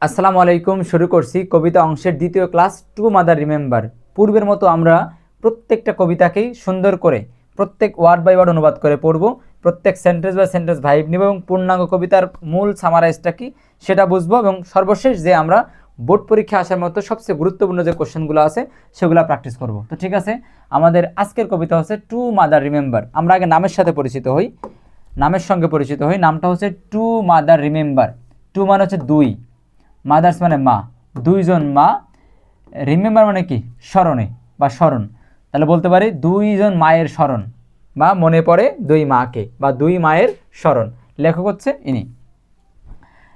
আসসালামু আলাইকুম। শুরু করছি কবিতা অংশের দ্বিতীয় ক্লাস টু মাদার রিমেম্বার। পূর্বের মতো আমরা প্রত্যেকটা কবিতাকেই সুন্দর করে প্রত্যেক ওয়ার্ড বাই ওয়ার্ড অনুবাদ করে পড়ব, প্রত্যেক সেন্টেন্স বাই সেন্টেন্স ভাইব নিব এবং পূর্ণাঙ্গ কবিতার মূল সামারাইজটা কি সেটা বুঝবো এবং সর্বশেষ যে আমরা বোর্ড পরীক্ষা আসার মতো সবচেয়ে গুরুত্বপূর্ণ যে কোশ্চেনগুলো আছে সেগুলো প্র্যাকটিস করব। তো ঠিক আছে, আমাদের আজকের কবিতা হচ্ছে টু মাদার রিমেম্বার। আমরা আগে নামের সাথে পরিচিত হই, নামের সঙ্গে পরিচিত হই। নামটা হচ্ছে টু মাদার রিমেম্বার। টু মানে হচ্ছে দুই, মাদার্স মানে মা, দুইজন মা, রিমেম্বার মানে কি স্মরণে বা স্মরণ। তাহলে বলতে পারি দুইজন মায়ের স্মরণ বা মনে পড়ে দুই মাকে বা দুই মায়ের স্মরণ। লেখক হচ্ছে ইনি।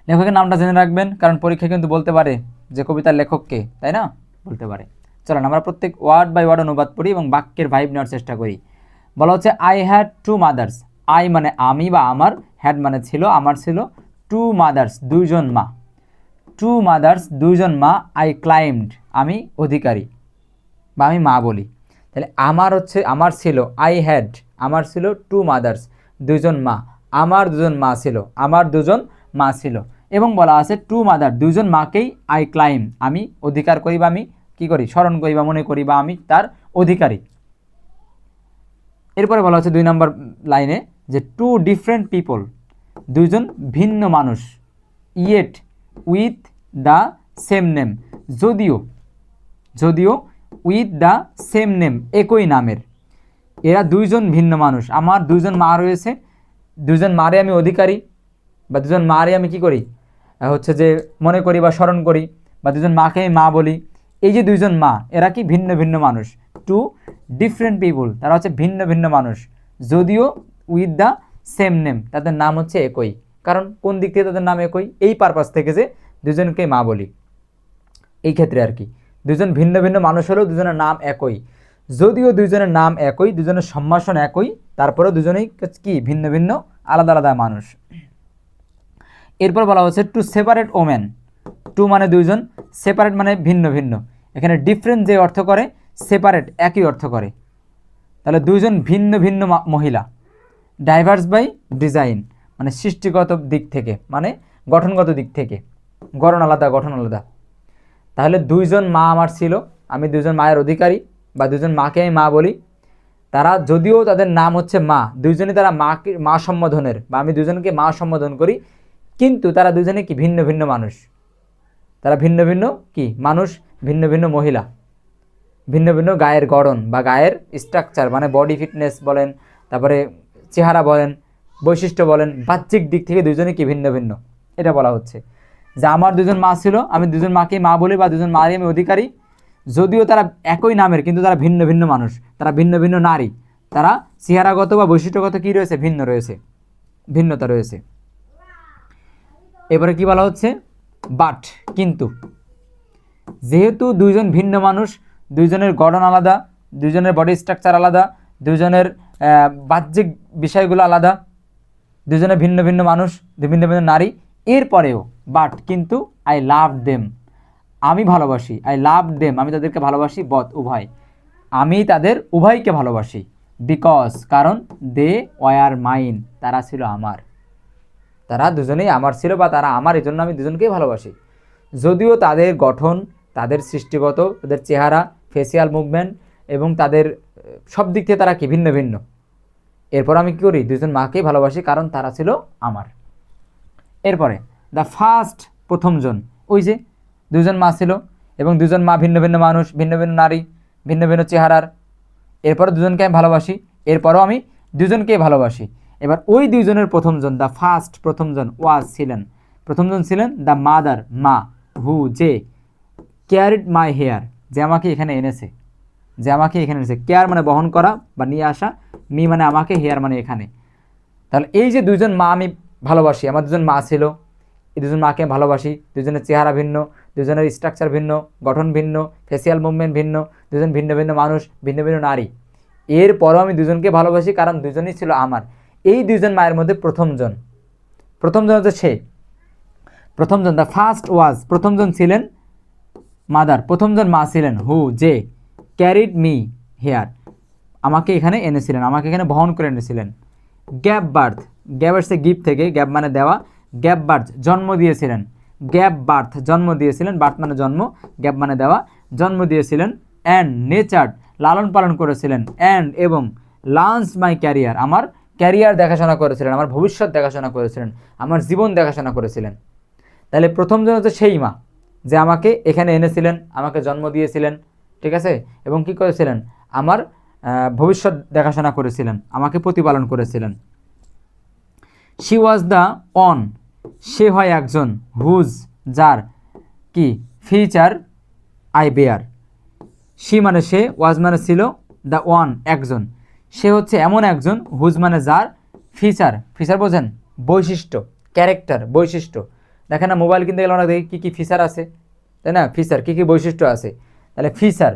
লেখকের নামটা জেনে রাখবেন, কারণ পরীক্ষা কিন্তু বলতে পারে যে কবিতার লেখককে, তাই না? বলতে পারে। চলেন আমরা প্রত্যেক ওয়ার্ড বাই ওয়ার্ড অনুবাদ পড়ি এবং বাক্যের ভাইব নেওয়ার চেষ্টা করি। বলা হচ্ছে I had two mothers. I মানে আমি বা আমার, হ্যাড মানে ছিল, আমার ছিল, টু মাদার্স দুইজন মা, টু মাদার্স দুইজন মা, আই ক্লাইম্ড আমি অধিকারী বা আমি মা বলি। তাহলে আমার হচ্ছে আমার ছিল, আই হ্যাড আমার ছিল, টু মাদার্স দুইজন মা, আমার দুজন মা ছিল, আমার দুজন মা ছিল। এবং বলা আছে টু মাদার দুইজন মাকেই আই ক্লাইম আমি অধিকার করি বা আমি কী করি স্মরণ করি বা মনে করি বা আমি তার অধিকারী। এরপরে বলা হচ্ছে 2 নম্বর লাইনে যে টু ডিফারেন্ট পিপল দুইজন ভিন্ন মানুষ, yet with the same name যদিও, যদিও উইথ দ্য সেম নেম একই নামের। এরা দুইজন ভিন্ন মানুষ, আমার দুইজন মা রয়েছে, দুইজন মারে আমি অধিকারী বা দুজন মারে আমি কি করি হচ্ছে যে মনে করি বা স্মরণ করি বা দুজন মাকে আমি মা বলি। এই যে দুইজন মা এরা কি ভিন্ন ভিন্ন মানুষ, টু ডিফারেন্ট পিপুল তারা হচ্ছে ভিন্ন ভিন্ন মানুষ, যদিও উইথ দ্য সেম নেম তাদের নাম হচ্ছে একই। কারণ কোন দিক থেকে তাদের নাম একই, এই পারপাস থেকে যে দুজনকে মা বলি। এই ক্ষেত্রে আর কি দুজন ভিন্ন ভিন্ন মানুষ হলেও দুজনের নাম একই, যদিও দুইজনের নাম একই, দুজনের সম্ভাষণ একই, তারপরেও দুজনেই কি ভিন্ন ভিন্ন আলাদা আলাদা মানুষ। এরপর বলা হচ্ছে টু সেপারেট ওমেন। টু মানে দুইজন, সেপারেট মানে ভিন্ন ভিন্ন। এখানে ডিফারেন্ট যে অর্থ করে, সেপারেট একই অর্থ করে। তাহলে দুইজন ভিন্ন ভিন্ন মহিলা, ডাইভার্স বাই ডিজাইন মানে সৃষ্টিগত দিক থেকে, মানে গঠনগত দিক থেকে, গঠন আলাদা গঠন আলাদা। তাহলে দুইজন মা আমার ছিল, আমি দুইজন মায়ের অধিকারী বা দুজন মাকে আমি মা বলি। তারা যদিও তাদের নাম হচ্ছে মা, দুইজনই তারা মাকে মা সম্বোধনের বা আমি দুজনকে মা সম্বোধন করি, কিন্তু তারা দুজনে কি ভিন্ন ভিন্ন মানুষ। তারা ভিন্ন ভিন্ন কি মানুষ, ভিন্ন ভিন্ন মহিলা, ভিন্ন ভিন্ন গায়ের গড়ন বা গায়ের স্ট্রাকচার মানে বডি ফিটনেস বলেন, তারপরে চেহারা বলেন, বৈশিষ্ট্য বলেন, বাহ্যিক দিক থেকে দুজনে কি ভিন্ন ভিন্ন। এটা বলা হচ্ছে যে আমার দুজন মা ছিল, আমি দুজন মাকে মা বলি বা দুজন মারই আমি অধিকারী, যদিও তারা একই নামের কিন্তু তারা ভিন্ন ভিন্ন মানুষ, তারা ভিন্ন ভিন্ন নারী, তারা চেহারাগত বা বৈশিষ্ট্যগত কী রয়েছে, ভিন্ন রয়েছে, ভিন্নতা রয়েছে। এবারে কি বলা হচ্ছে, বাট কিন্তু, যেহেতু দুইজন ভিন্ন মানুষ, দুইজনের গঠন আলাদা, দুইজনের বডি স্ট্রাকচার আলাদা, দুইজনের বাহ্যিক বিষয়গুলো আলাদা, দুজনে ভিন্ন ভিন্ন মানুষ, ভিন্ন ভিন্ন নারী, এরপরেও বাট কিন্তু আই লাভ দেম আমি ভালোবাসি, আই লাভ দেম আমি তাদেরকে ভালোবাসি, বথ উভয় আমি তাদের উভয়কে ভালোবাসি, বিকজ কারণ, দে ওয়ার মাইন তারা ছিল আমার, তারা দুজনেই আমার ছিল বা তারা আমার, এই জন্য আমি দুজনকেই ভালোবাসি। যদিও তাদের গঠন, তাদের সৃষ্টিগত, তাদের চেহারা, ফেসিয়াল মুভমেন্ট এবং তাদের সব দিক থেকে তারা কি ভিন্ন ভিন্ন, এরপর আমি কী করি দুজন মাকেই ভালোবাসি কারণ তারা ছিল আমার। এরপরে দ্য ফার্স্ট প্রথমজন, ওই যে দুজন মা ছিল এবং দুজন মা ভিন্ন ভিন্ন মানুষ, ভিন্ন ভিন্ন নারী, ভিন্ন ভিন্ন চেহারার, এরপরে দুজনকে আমি ভালোবাসি, এরপরও আমি দুজনকেই ভালোবাসি। এবার ওই দুইজনের প্রথমজন, দ্য ফার্স্ট প্রথমজন, ওয়াজ ছিলেন, প্রথমজন ছিলেন দ্য মাদার মা, হু যে, ক্যারিড মাই হেয়ার যে আমাকে এখানে এনেছে, যে আমাকে এখানে এনেছে, কেয়ার মানে বহন করা বা নিয়ে আসা, মি মানে আমাকে, হেয়ার মানে এখানে। তাহলে এই যে দুইজন মা আমি ভালোবাসি, আমার দুজন মা ছিল, এই দুজন মাকে ভালোবাসি, দুজনের চেহারা ভিন্ন, দুজনের স্ট্রাকচার ভিন্ন, গঠন ভিন্ন, ফেসিয়াল মুভমেন্ট ভিন্ন, দুজন ভিন্ন ভিন্ন মানুষ, ভিন্ন ভিন্ন নারী, এরপরও আমি দুজনকে ভালোবাসি কারণ দুজনই ছিল আমার। এই দুইজন মায়ের মধ্যে প্রথমজন, প্রথমজন হচ্ছে সে, প্রথমজন দ্য ফার্স্ট ওয়াজ প্রথমজন ছিলেন মাদার, প্রথমজন মা ছিলেন, হু যে, ক্যারিড মি হেয়ার আমাকে এখানে এনেছিলেন, আমাকে এখানে বহন করে এনেছিলেন। গ্যাপ বার্থ, গ্যাপ আসছে গিফট থেকে, গ্যাপ মানে দেওয়া, গ্যাপ বার্থ জন্ম দিয়েছিলেন, গ্যাপ বার্থ জন্ম দিয়েছিলেন, বার্থ মানে জন্ম, গ্যাপ মানে দেওয়া, জন্ম দিয়েছিলেন, অ্যান্ড নেচার লালন পালন করেছিলেন, অ্যান্ড এবং লঞ্চ মাই ক্যারিয়ার আমার ক্যারিয়ার দেখাশোনা করেছিলেন, আমার ভবিষ্যৎ দেখাশোনা করেছিলেন, আমার জীবন দেখাশোনা করেছিলেন। তাহলে প্রথম জন হচ্ছে সেই মা যে আমাকে এখানে এনেছিলেন, আমাকে জন্ম দিয়েছিলেন, ঠিক আছে, এবং কি করেছিলেন, আমার ভবিষ্যৎ দেখাশোনা করেছিলেন, আমাকে প্রতিপালন করেছিলেন। শি ওয়াজ দ্য অন সে হয় একজন, হুজ যার, কি ফিচার আই বেয়ার। শি মানে সে, ওয়াজ মানে ছিল, দ্য ওয়ান একজন, সে হচ্ছে এমন একজন, হুজ মানে যার, ফিচার ফিচার বোঝেন বৈশিষ্ট্য, ক্যারেক্টার বৈশিষ্ট্য। দেখেন না মোবাইল কিনতে গেলে আমরা দেখি কী কী ফিচার আছে, তাই না, ফিচার কী কী বৈশিষ্ট্য আছে, তাহলে ফিচার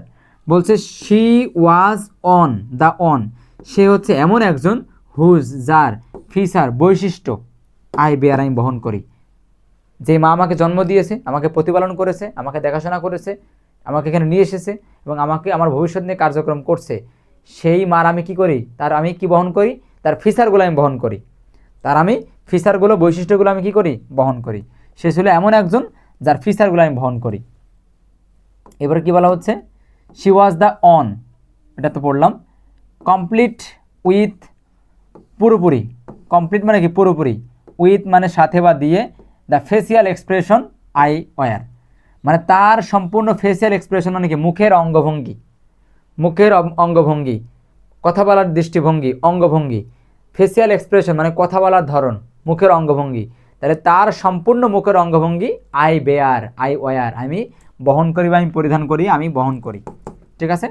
বলছে she was on the on সে হচ্ছে এমন একজন, হুজ যার, ফিচার বৈশিষ্ট্য, আই বেয়ার আমি বহন করি। যে মা আমাকে জন্ম দিয়েছে, আমাকে প্রতিপালন করেছে, আমাকে দেখাশোনা করেছে, আমাকে এখানে নিয়ে এসেছে এবং আমাকে আমার ভবিষ্যৎ নিয়ে কার্যক্রম করছে, সেই মার আমি কি করি, তার আমি কি বহন করি, তার ফিচারগুলো আমি বহন করি, তার আমি ফিচারগুলো বৈশিষ্ট্যগুলো আমি কি করি, বহন করি। সে ছিল এমন একজন যার ফিচারগুলো আমি বহন করি। এবারে কি বলা হচ্ছে, শি ওয়াজ দ্য অন, এটা তো পড়লাম, কমপ্লিট উইথ পুরোপুরি, কমপ্লিট মানে কি পুরোপুরি, উইথ মানে সাথে বা দিয়ে, the facial expression I were মানে তার সম্পূর্ণ ফেসিয়াল এক্সপ্রেশন মানে কি মুখের অঙ্গভঙ্গি, মুখের অঙ্গভঙ্গি, কথা বলার দৃষ্টিভঙ্গি, অঙ্গভঙ্গি, ফেসিয়াল এক্সপ্রেশন মানে কথা বলার ধরন, মুখের অঙ্গভঙ্গি, তাহলে তার সম্পূর্ণ মুখের অঙ্গভঙ্গি আই বেয়ার আই ওয়ার আমি বহন করি বা আমি পরিধান করি, আমি বহন করি, ঠিক আছে,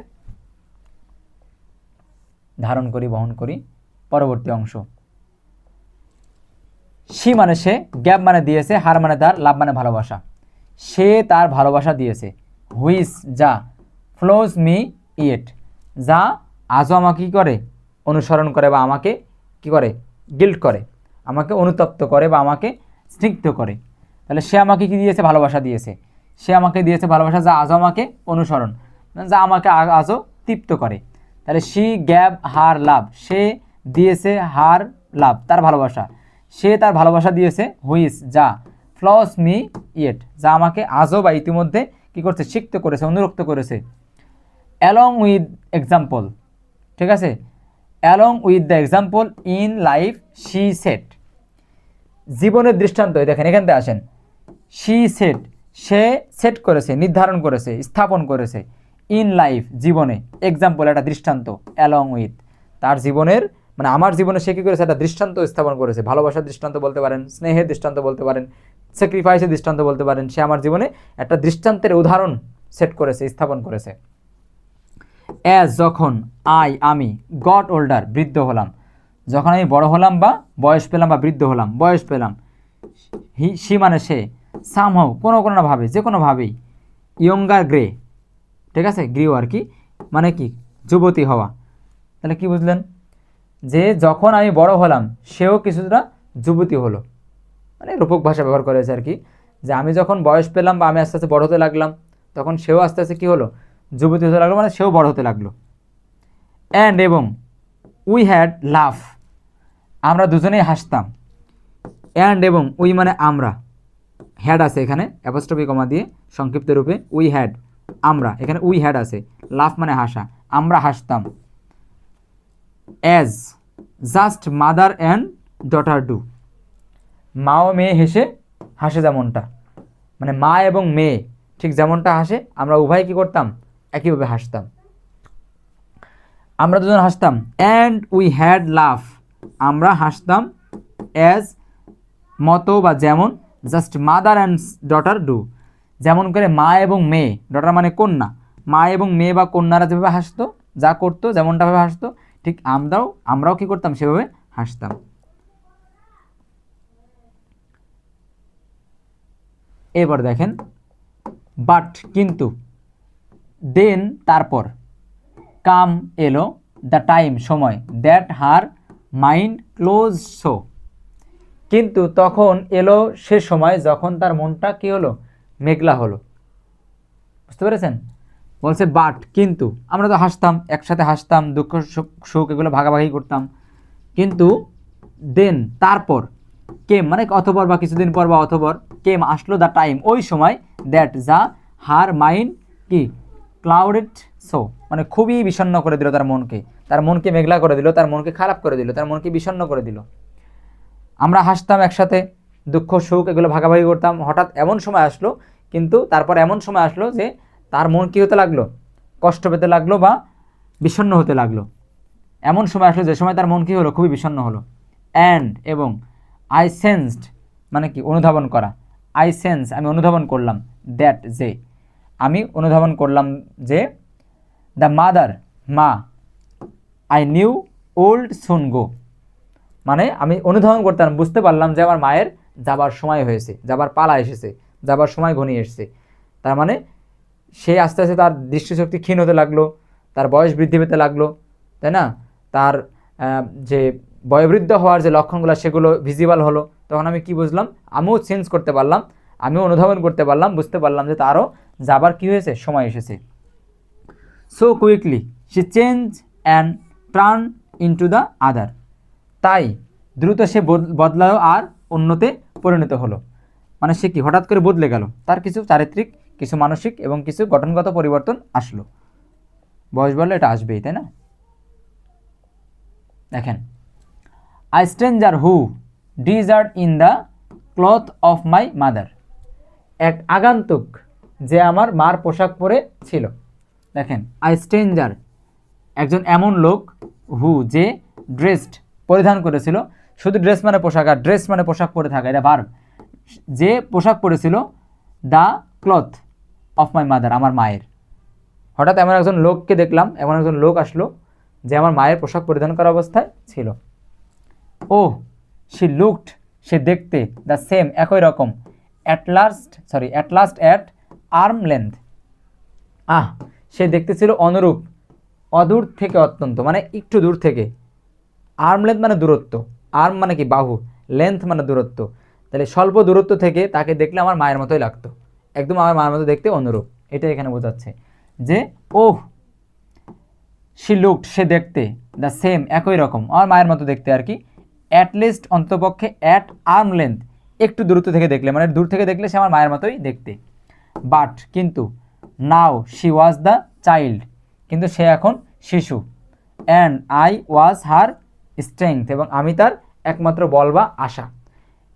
ধারণ করি, বহন করি। পরবর্তী অংশ, শি মানে সে, গ্যাপ মানে দিয়েছে, হার মানে তার, লাভ মানে ভালোবাসা, সে তার ভালোবাসা দিয়েছে, হুইস যা, ফ্লোজ মি ইয়েট যা আজও আমাকে কী করে, অনুসরণ করে বা আমাকে কি করে, গিল্ট করে, আমাকে অনুতপ্ত করে বা আমাকে স্নিগ্ধ করে। তাহলে সে আমাকে কি দিয়েছে, ভালোবাসা দিয়েছে, সে আমাকে দিয়েছে ভালোবাসা যা আজও আমাকে অনুসরণ, যা আমাকে আজও তৃপ্ত করে। তাহলে শি গ্যাব হার লাভ সে দিয়েছে, হার লাভ তার ভালোবাসা, সে তার ভালোবাসা দিয়েছে, হুইস যা, ফ্লস মি ইয়েট যা আমাকে আজও বা ইতিমধ্যে কী করছে, সিক্ত করেছে, অনুরক্ত করেছে। অ্যালং উইথ এক্সাম্পল, ঠিক আছে, along with the example in life she said জীবনের দৃষ্টান্ত, দেখেন এখানতে আসেন, শি সেট সে সেট করেছে, নির্ধারণ করেছে, স্থাপন করেছে, ইন লাইফ জীবনে, এক্সাম্পল একটা দৃষ্টান্ত, অ্যালং উইথ তার জীবনের মানে আমার জীবনে সে কী করেছে, একটা দৃষ্টান্ত স্থাপন করেছে, ভালোবাসার দৃষ্টান্ত বলতে পারেন, স্নেহের দৃষ্টান্ত বলতে পারেন, স্যাক্রিফাইসের দৃষ্টান্ত বলতে পারেন, সে আমার জীবনে একটা দৃষ্টান্তের উদাহরণ সেট করেছে, স্থাপন করেছে। অ্যাজ যখন, আমি, গট ওল্ডার বৃদ্ধ হলাম, যখন আমি বড় হলাম বা বয়স পেলাম বা বৃদ্ধ হলাম, বয়স পেলাম, শি মানে সে, সামহাউ কোনোভাবে যে কোনোভাবেই, ইয়ঙ্গার গ্রে, ঠিক আছে, গ্রিও আর কি মানে কি যুবতী হওয়া। তাহলে কি বুঝলেন, যে যখন আমি বড় হলাম সেও কিছুটা যুবতী হলো, মানে রূপক ভাষা ব্যবহার করেছে আর কি, যে আমি যখন বয়স পেলাম বা আমি আস্তে আস্তে বড় হতে লাগলাম, তখন সেও আস্তে আস্তে কী হলো, যুবতী হতে লাগলো, মানে সেও বড় হতে লাগলো। অ্যান্ড এবং, উই হ্যাড লাভ আমরা দুজনেই হাসতাম, অ্যান্ড এবং উই মানে আমরা, হ্যাড আছে এখানে অ্যাপোস্ট্রফি কমা দিয়ে সংক্ষিপ্ত রূপে, উই হ্যাড আমরা, এখানে উই হ্যাড আছে, লাভ মানে হাসা, আমরা হাসতাম। As just mother and daughter do মা ও মেয়ে হাসে যেমনটা, মানে মা এবং মেয়ে ঠিক যেমনটা হাসে আমরা উভয় কী করতাম, একইভাবে হাসতাম, আমরা দুজন হাসতাম। অ্যান্ড উই হ্যাড লাভ আমরা হাসতাম, অ্যাজ মতো বা যেমন, just mother and daughter do যেমন করে মা এবং মেয়ে, ডটার মানে কন্যা, মা এবং মেয়ে বা কন্যারা যেভাবে হাসতো, যা করতো যেমনটাভাবে হাসতো, ঠিক আমরাও কী করতাম, সেভাবে হাসতাম। এবার দেখেন, বাট কিন্তু, দেন তারপর, কাম এলো, দ্য টাইম সময়, that her mind close so কিন্তু তখন এলো সে সময় যখন তার মনটা কী হলো, মেঘলা হলো। বুঝতে পেরেছেন, বলছে বাট কিন্তু, আমরা তো হাসতাম, একসাথে হাসতাম, দুঃখ সুখ এগুলো ভাগাভাগি করতাম, কিন্তু দেন তারপর কেম মানে অতপর বা কিছুদিন পর বা অতপর, কেম আসলো দ্য টাইম ওই সময়, দ্যাট যা হার মাইন্ড কি ক্লাউডেড সো মানে খুবই বিষণ্ণ করে দিল তার মনকে মেঘলা করে দিল, তার মনকে খারাপ করে দিল, তার মনকে বিষণ্ণ করে দিল। আমরা হাসতাম একসাথে, দুঃখ সুখ এগুলো ভাগাভাগি করতাম, হঠাৎ এমন সময় আসলো, কিন্তু তারপর এমন সময় আসলো যে তার মন কী হতে লাগলো, কষ্ট পেতে লাগলো বা বিষণ্ণ হতে লাগলো। এমন সময় আসলো যে সময় তার মন কী হলো, খুবই বিষণ্ণ হলো। অ্যান্ড এবং আই সেন্সড মানে কি অনুধাবন করা, আই সেন্স আমি অনুধাবন করলাম, দ্যাট যে আমি অনুধাবন করলাম যে দ্য মাদার মা, আই নিউ ওল্ড সুন গো মানে আমি অনুধাবন করতাম, বুঝতে পারলাম যে আমার মায়ের যাবার সময় হয়েছে, যাবার পালা এসেছে, যাবার সময় ঘনিয়ে এসেছে। তার মানে সে আস্তে আস্তে তার দৃষ্টিশক্তি ক্ষীণ হতে লাগলো, তার বয়স বৃদ্ধি পেতে লাগলো, তাই না, তার যে বয়োবৃদ্ধ হওয়ার যে লক্ষণগুলো সেগুলো ভিজিবল হলো। তখন আমি কি বুঝলাম, আমিও চেঞ্জ করতে পারলাম, আমিও অনুধাবন করতে পারলাম, বুঝতে পারলাম যে তারও যাবার কী হয়েছে, সময় এসেছে। So quickly she change and turn into the other তাই দ্রুত সে বদলালো আর অন্যতে পরিণত হলো। মানে সে কি হঠাৎ করে বদলে গেল, তার কিছু চারিত্রিক, কিছু মানসিক এবং কিছু গঠনগত পরিবর্তন আসলো। বয়স বললে এটা আসবেই, তাই না? দেখেন, I stranger who desert in the cloth of my mother, এক আগন্তুক যে আমার মার পোশাক পরে ছিল। দেখেন, আই স্ট্রেঞ্জার একজন এমন লোক, হু যে ড্রেসড পরিধান করেছিল, শুধু ড্রেস মানে পোশাক, আর ড্রেস মানে পোশাক পরে থাকা, এটা ভার্ব। যে পোশাক পরেছিল the cloth of my mother আমার মায়ের। হঠাৎ এমন একজন লোককে দেখলাম, এমন একজন লোক আসলো যে আমার মায়ের পোশাক পরিধান করা অবস্থায় ছিল। ও শি লুকড সে দেখতে, দ্য সেম একই রকম, at last at arm length সে দেখতে ছিল অনুরূপ, অদূর থেকে অত্যন্ত মানে একটু দূর থেকে। আর্ম লেন্থ মানে দূরত্ব, আর্ম মানে কি বাহু, লেন্থ মানে দূরত্ব, তাহলে স্বল্প দূরত্ব থেকে তাকে দেখলে আমার মায়ের মতোই লাগতো, একদম আমার মায়ের মতো দেখতে অনুরূপ। এটা এখানে বোঝাচ্ছে যে ওহ শি লুকড সে দেখতে, দ্য সেম একই রকম, আমার মায়ের মতো দেখতে আর কি, অ্যাট লিস্ট অন্ততপক্ষে, অ্যাট আর্ম লেন্থ একটু দূরত্ব থেকে দেখলে, মানে দূর থেকে দেখলে সে আমার মায়ের মতোই দেখতে। বাট কিন্তু, now she was the child কিন্তু সে এখন শিশু, and I was her strength এবং আমি তার একমাত্র বল বা আশা।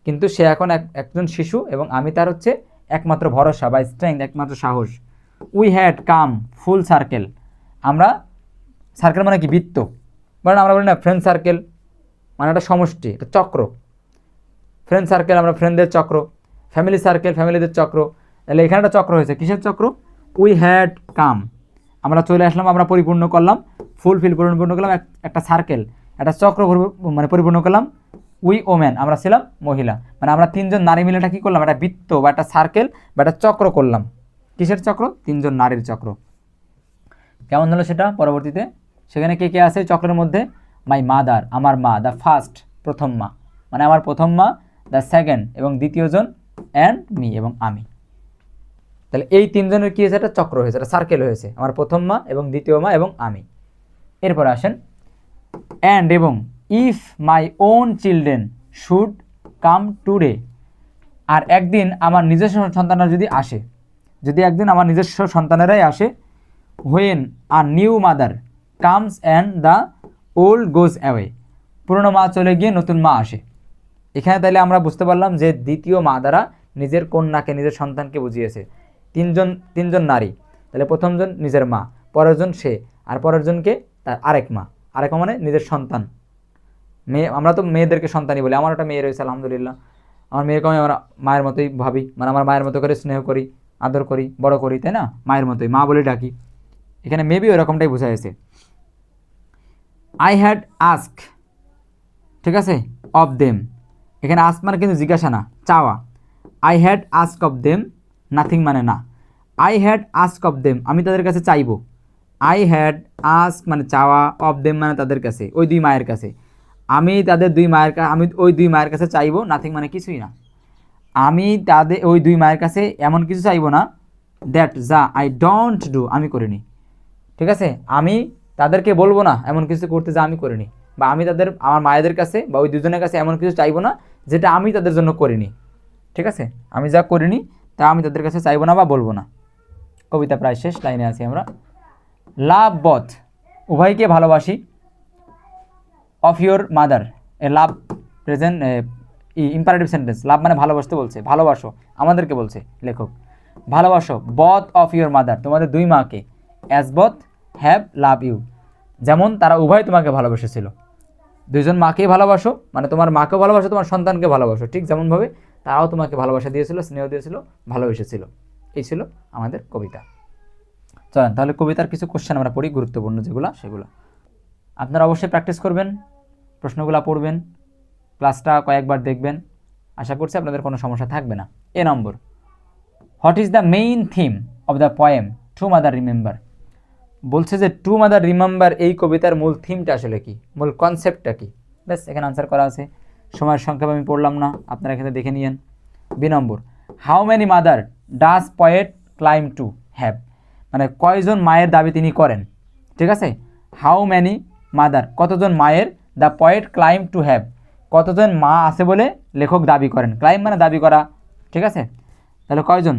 কিন্তু সে এখন একজন শিশু এবং আমি তার হচ্ছে একমাত্র ভরসা বা স্ট্রেংথ, একমাত্র সাহস। We had come full circle, আমরা সার্কেল মানে কি বৃত্ত, মানে আমরা বলি না ফ্রেন্ড সার্কেল মানে একটা সমষ্টি, একটা চক্র। ফ্রেন্ড সার্কেল আমরা ফ্রেন্ডদের চক্র, ফ্যামিলি সার্কেল ফ্যামিলিদের চক্র, তাহলে এখানে একটা চক্র হয়েছে। কিসের চক্র? উই হ্যাড কাম আমরা চলে আসলাম, আমরা পরিপূর্ণ করলাম, ফুলফিল পরিপূর্ণ করলাম একটা সার্কেল, একটা চক্র মানে পরিপূর্ণ করলাম। উই ওমেন আমরা ছিলাম মহিলা, মানে আমরা তিনজন নারী মিলে এটা কী করলাম, একটা বৃত্ত বা একটা সার্কেল বা একটা চক্র করলাম। কিসের চক্র? তিনজন নারীর চক্র। কেমন হলো সেটা পরবর্তীতে? সেখানে কে কে আছে চক্রের মধ্যে? মাই মাদার আমার মা, দ্য ফার্স্ট প্রথম মা মানে আমার প্রথম মা, দ্য সেকেন্ড এবং দ্বিতীয়জন, অ্যান্ড মি এবং আমি। তাহলে এই তিনজনের কী হয়েছে? একটা চক্র হয়েছে, একটা সার্কেল হয়েছে, আমার প্রথম মা এবং দ্বিতীয় মা এবং আমি। এরপরে আসেন, অ্যান্ড এবং if my own children should come today আর একদিন আমার নিজস্ব সন্তানরা যদি আসে, যদি একদিন আমার নিজস্ব সন্তানেরাই আসে, when a new mother comes and the old goes away পুরনো মা চলে গিয়ে নতুন মা আসে। এখানে তাইলে আমরা বুঝতে পারলাম যে দ্বিতীয় মা দ্বারা নিজের কন্যাকে, নিজের সন্তানকে বুঝিয়েছে। তিনজন নারী, তাহলে প্রথমজন নিজের মা, পরেরজন সে, আর পরেরজনকে তার আরেক মা মানে নিজের সন্তান। মেয়ে, আমরা তো মেয়েদেরকে সন্তানই বলি। আমার একটা মেয়ে রয়েছে আলহামদুলিল্লাহ, আমার মেয়েকে আমি আমার মায়ের মতোই ভাবি, মানে আমার মায়ের মতো করে স্নেহ করি, আদর করি, বড় করি, তাই না? মায়ের মতোই মা বলে ডাকি। এখানে মেবি ওরকমটাই বোঝা গেছে। আই হ্যাড আস্ক, ঠিক আছে, অফ দেম, এখানে আস্ক মানে কিন্তু জিজ্ঞাসা না, চাওয়া। I had ask of them nothing মানে না, I had ask of them আমি তাদের কাছে চাইব। আই হ্যাড আস্ক মানে চাওয়া, অফ দেম মানে তাদের কাছে, ওই দুই মায়ের কাছে। আমি ওই দুই মায়ের কাছে চাইব, নাথিং মানে কিছুই না। আমি তাদের ওই দুই মায়ের কাছে এমন কিছু চাইব না, দ্যাট যা আই ডোন্ট ডু আমি করিনি, ঠিক আছে? আমি তাদেরকে বলবো না এমন কিছু করতে যা আমি করিনি, বা আমি আমার মায়েদের কাছে বা ওই দুজনের কাছে এমন কিছু চাইবো না যেটা আমি তাদের জন্য করিনি, ঠিক আছে, আমি যা করিনি তা আমি তাদের কাছে চাইবো না বা বলবো না। কবিতা প্রায় শেষ লাইনে আছি আমরা। লাভ বথ, উভয়কে ভালোবাসি, of your mother, a love present imperative sentence, love মানে ভালোবাসতে বলছে, ভালোবাসো আমাদেরকে বলছে লেখক, ভালোবাসো বথ অফ ইয়োর মাদার, তোমাদের দুই মাকে, as both have love you, যেমন তারা উভয় তোমাকে ভালোবেসেছিল। দুইজন মাকেই ভালোবাসো মানে তোমার মাকেও ভালোবাসো, তোমার সন্তানকে ভালোবাসো, ঠিক যেমনভাবে তারাও তোমাকে ভালোবাসা দিয়েছিল, স্নেহ দিয়েছিল, ভালোবেসেছিল। এই ছিল আমাদের কবিতা। চলেন তাহলে কবিতার কিছু কোশ্চেন আমরা পড়ি, গুরুত্বপূর্ণ যেগুলো সেগুলো। আপনারা অবশ্যই প্র্যাকটিস করবেন, প্রশ্নগুলো পড়বেন, ক্লাসটা কয়েকবার দেখবেন, আশা করছি আপনাদের কোনো সমস্যা থাকবে না। এ নম্বর, what is the main theme of the poem true mother remember? বলছে যে ট্রু মাদার রিমেম্বার এই কবিতার মূল থিমটা আসলে কি, মূল কনসেপ্টটা কি? ব্যাস এখানে আনসার করা আছে, সময়ের সংক্ষেপ আমি পড়লাম না, আপনারা এখানে দেখে নিয়েন। B number, how many mother does poet claim to have? মানে কয়জন মায়ের দাবি তিনি করেন, ঠিক আছে। হাউ মেনি মাদার, কতজন মায়ের, the poet claim to have, কতজন মা আছে বলে লেখক দাবি করেন। ক্লাইম মানে দাবি করা, ঠিক আছে। তাহলে কয়জন?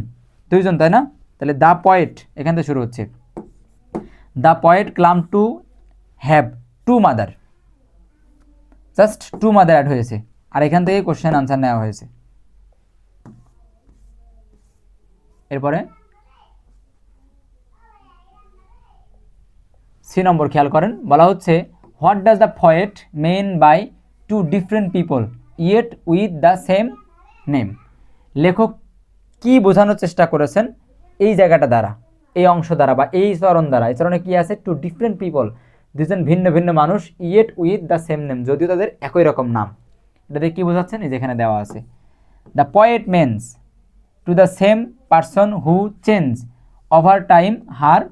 দুইজন, তাই না? তাহলে দ্য পয়েট এখান থেকে শুরু হচ্ছে, the poet claim to have to mother, just to mother add হয়েছে, আর এখান থেকে কোশ্চেন আনসার নেওয়া হয়েছে। এরপরে সি নম্বর খেয়াল করেন, বলা হচ্ছে what does the poet mean by two different people yet with the same name? লেখক কি বোঝানোর চেষ্টা করেছেন এই জায়গাটা দ্বারা, এই অংশ দ্বারা বা এই চরণ দ্বারা? এই চরণে কি আছে? টু ডিফারেন্ট পিপল, দুজন ভিন্ন ভিন্ন মানুষ, yet with the same name, যদিও তাদের একই রকম নাম। এটাতে কি বোঝাচ্ছেন? এই যেখানে দেওয়া আছে, the poet means to the same person who change over time her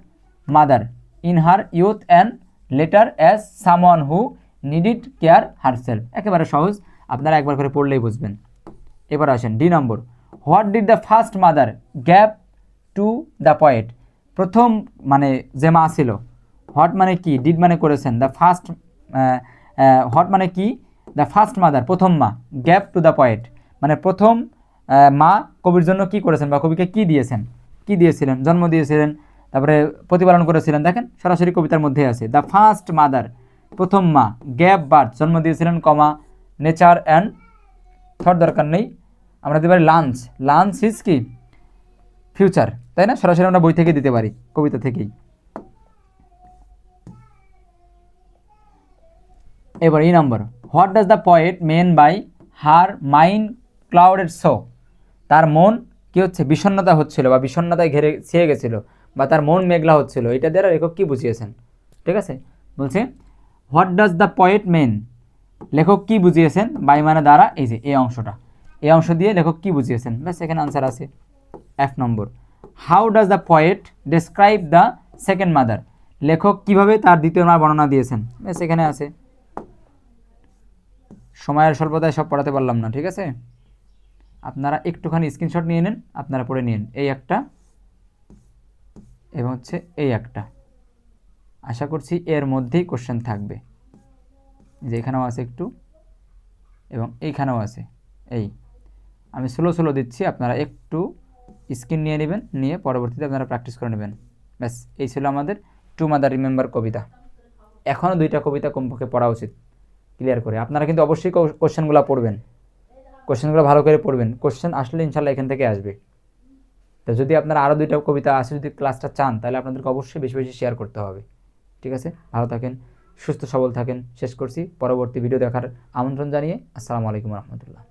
mother in her youth and later as someone who needed care herself. একেবারে সহজ, আপনারা একবার করে পড়লেই বুঝবেন। এবার আসেন ডি নম্বর, what did the first mother gap to the poet? প্রথম মানে যে মা ছিল, হোয়াট মানে কি, ডিড মানে করেছেন, দ্য ফার্স্ট হোয়াট মানে কি, দ্য ফার্স্ট মাদার প্রথম মা, গ্যাপ টু দ্য পয়েট মানে প্রথম মা কবির জন্য কি করেছেন বা কবিকে কি দিয়েছেন, কি দিয়েছিলেন, জন্ম দিয়েছিলেন, তারপরে প্রতিপালন করেছিলেন। দেখেন সরাসরি কবিতার মধ্যে আছে, দ্য ফার্স্ট মাদার প্রথম মা, গ্যাপ বার্থ জন্ম দিয়েছিলেন, কমা নেচার অ্যান্ড থট দরকার নেই, আমরা দিতে পারি লাঞ্চ, লাঞ্চ ইজ কি ফিউচার, তাই না? সরাসরি আমরা বই থেকে দিতে পারি, কবিতা থেকেই। এবার এই নম্বর, what does the poet mean by her mind clouded so? তার মন কি হচ্ছে, বিষণ্ণতা হচ্ছিল বা বিষণ্ণতায় ঘেরে ছেয়ে গেছিল বা তার মন মেঘলা হচ্ছিল, এটা দ্বারা লেখক কি বুঝিয়েছেন? ঠিক আছে, বলছে what does the poet mean, লেখক কি বুঝিয়েছেন, বাই মানে দ্বারা, এই যে এই অংশটা, এই অংশ দিয়ে লেখক কি বুঝিয়েছেন, ব্যাস এখানে আনসার আছে। এক নম্বর, how does the poet describe the second mother? লেখক কিভাবে তার দ্বিতীয় মার বর্ণনা দিয়েছেন, ব্যাস এখানে আছে। সময়ের স্বল্পতায় সব পড়াতে পারলাম না, ঠিক আছে, আপনারা একটুখানি স্ক্রিনশট নিয়ে নেন, আপনারা পড়ে নিন, এই একটা এবং হচ্ছে এই একটা, আশা করছি এর মধ্যেই কোশ্চেন থাকবে, যে এখানেও আছে একটু এবং এইখানেও আছে। এই আমি স্লো দিচ্ছি, আপনারা একটু স্ক্রিন নিয়ে নেবেন, নিয়ে পরবর্তীতে আপনারা প্র্যাকটিস করে নেবেন। ব্যাস এই ছিল আমাদের টু মাদার রিমেম্বার কবিতা। এখনও দুইটা কবিতা কমপক্ষে পড়া উচিত ক্লিয়ার করে। আপনারা কিন্তু অবশ্যই কোশ্চেনগুলো পড়বেন, কোশ্চেনগুলো ভালো করে পড়বেন, কোশ্চেন আসলে ইনশাল্লাহ এখান থেকে আসবে। তো যদি আপনারা আরও দুইটা কবিতা আসে যদি ক্লাসটা চান, তাহলে আপনাদেরকে অবশ্যই বেশি বেশি শেয়ার করতে হবে। ঠিক আছে, ভালো থাকেন, সুস্থ সবল থাকেন। শেষ করছি, পরবর্তী ভিডিও দেখার আমন্ত্রণ জানিয়ে আসসালামু আলাইকুম রহমতুল্লাহ।